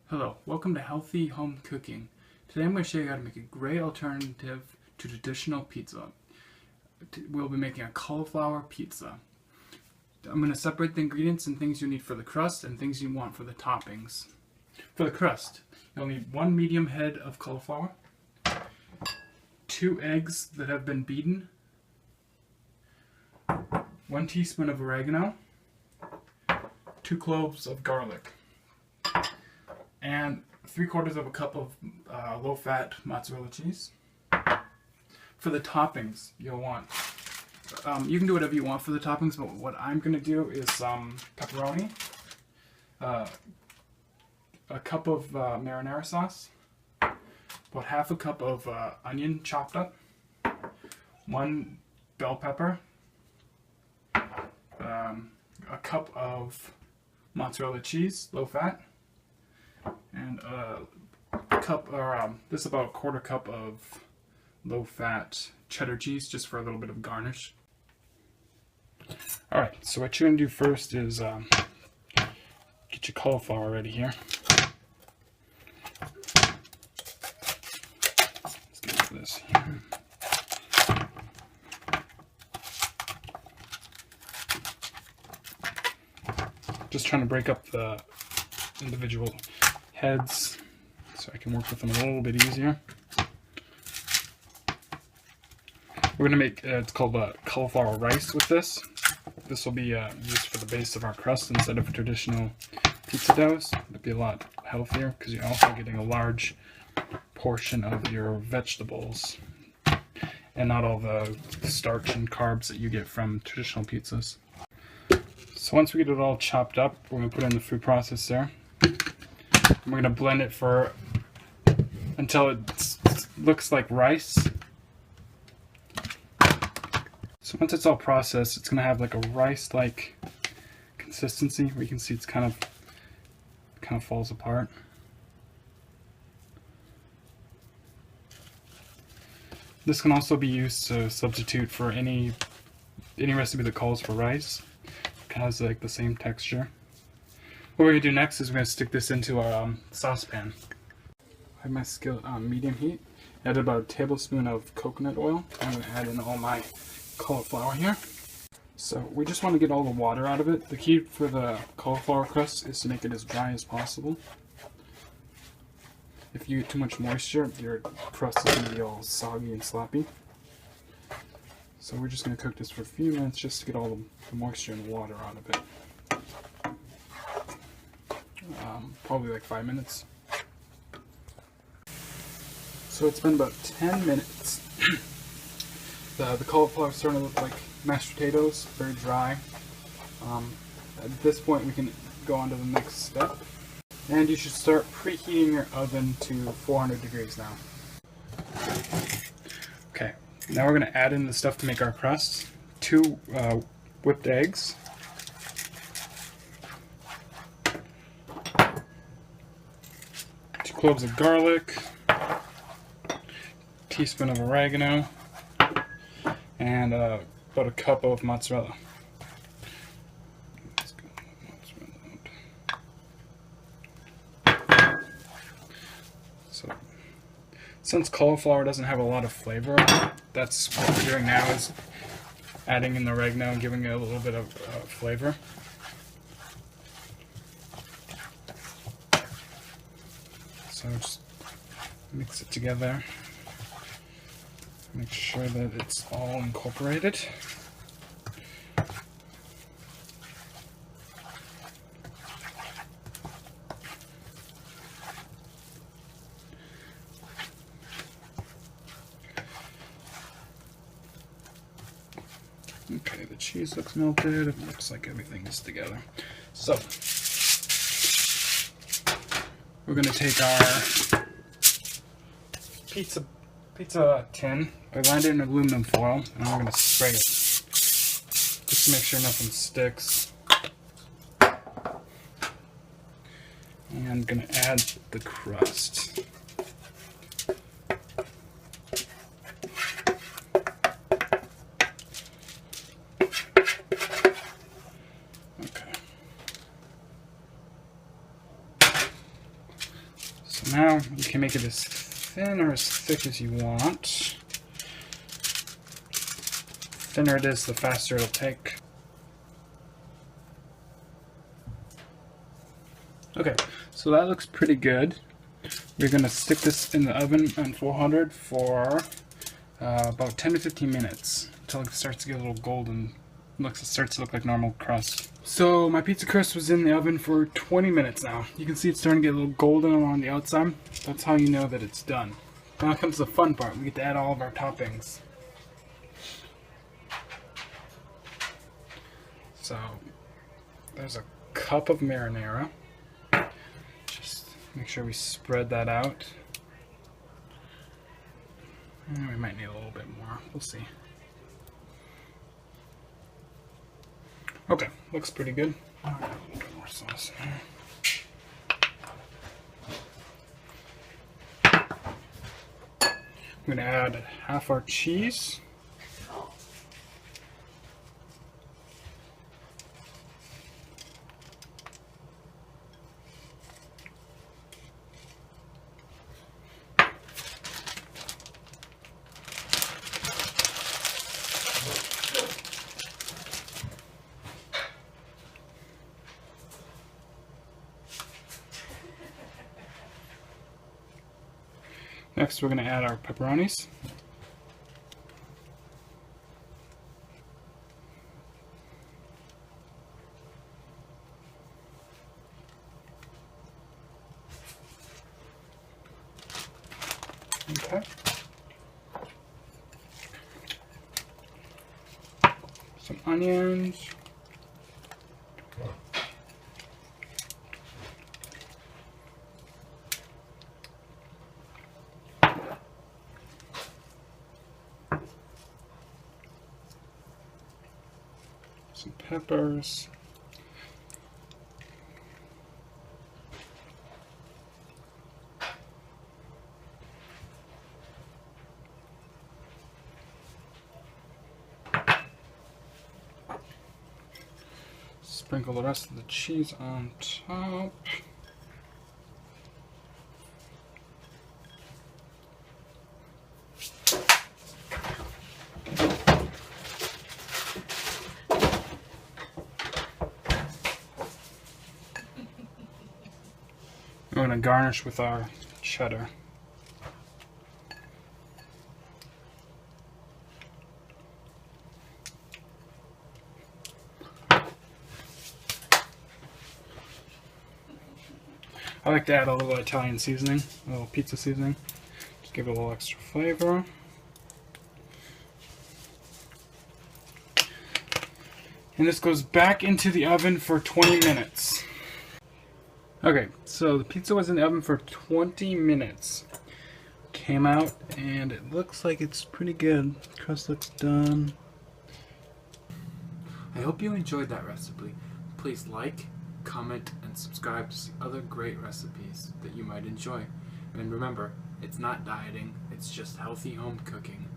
Hello, welcome to Healthy Home Cooking. Today I'm going to show you how to make a great alternative to traditional pizza. We'll be making a cauliflower pizza. I'm going to separate the ingredients and things you need for the crust and things you want for the toppings. For the crust, you'll need 1 medium head of cauliflower, 2 eggs that have been beaten, 1 teaspoon of oregano, 2 cloves of garlic, and 3/4 cup of low-fat mozzarella cheese. For the toppings, you'll want, you can do whatever you want for the toppings, but what I'm going to do is pepperoni, a cup of marinara sauce, about half a cup of onion chopped up, 1 bell pepper, a cup of mozzarella cheese, low-fat, and a cup, or this is about 1/4 cup of low-fat cheddar cheese, just for a little bit of garnish. Alright, so what you're going to do first is get your cauliflower ready here. Let's get this here. Just trying to break up the individual heads so I can work with them a little bit easier. We're going to make, it's called cauliflower rice with this. This will be used for the base of our crust instead of traditional pizza doughs. It'll be a lot healthier because you're also getting a large portion of your vegetables and not all the starch and carbs that you get from traditional pizzas. So once we get it all chopped up, we're going to put it in the food processor. We're going to blend it until it looks like rice. So once it's all processed, it's going to have like a rice-like consistency where you can see it's kind of falls apart. This can also be used to substitute for any recipe that calls for rice. It has like the same texture. What we're going to do next is we're going to stick this into our saucepan. I have my skillet on medium heat. Add about a tablespoon of coconut oil. I'm going to add in all my cauliflower here. So we just want to get all the water out of it. The key for the cauliflower crust is to make it as dry as possible. If you get too much moisture, your crust is going to be all soggy and sloppy. So we're just going to cook this for a few minutes just to get all the moisture and water out of it. Probably like 5 minutes. So it's been about 10 minutes. The cauliflower is starting to look like mashed potatoes, very dry. At this point we can go on to the next step. And you should start preheating your oven to 400 degrees now. Okay, now we're going to add in the stuff to make our crust. 2 whipped eggs. 2 cloves of garlic. Teaspoon of oregano. And about a cup of mozzarella. So, since cauliflower doesn't have a lot of flavor, that's what we're doing now, is adding in the oregano and giving it a little bit of flavor. So just mix it together. Make sure that it's all incorporated. Okay, the cheese looks melted. It looks like everything is together. So we're going to take our pizza tin. I lined it in aluminum foil, and I'm going to spray it just to make sure nothing sticks. And I'm going to add the crust. Okay. can make it as thin or as thick as you want. The thinner it is, the faster it'll take. Okay, so that looks pretty good. We're going to stick this in the oven on 400 for about 10 to 15 minutes until it starts to get a little golden. It starts to look like normal crust. So my pizza crust was in the oven for 20 minutes now. You can see it's starting to get a little golden along the outside. That's how you know that it's done. Now comes the fun part. We get to add all of our toppings. So there's a cup of marinara. Just make sure we spread that out. And we might need a little bit more. We'll see. Okay, looks pretty good. A little bit more sauce in there. I'm going to add half our cheese. Next, we're going to add our pepperonis. Okay. Some onions. Some peppers. Sprinkle the rest of the cheese on top. We're going to garnish with our cheddar. I like to add a little Italian seasoning, a little pizza seasoning, just give it a little extra flavor. And this goes back into the oven for 20 minutes. Okay, so the pizza was in the oven for 20 minutes. Came out and it looks like it's pretty good. Crust looks done. I hope you enjoyed that recipe. Please like, comment, and subscribe to see other great recipes that you might enjoy. And remember, it's not dieting, it's just healthy home cooking.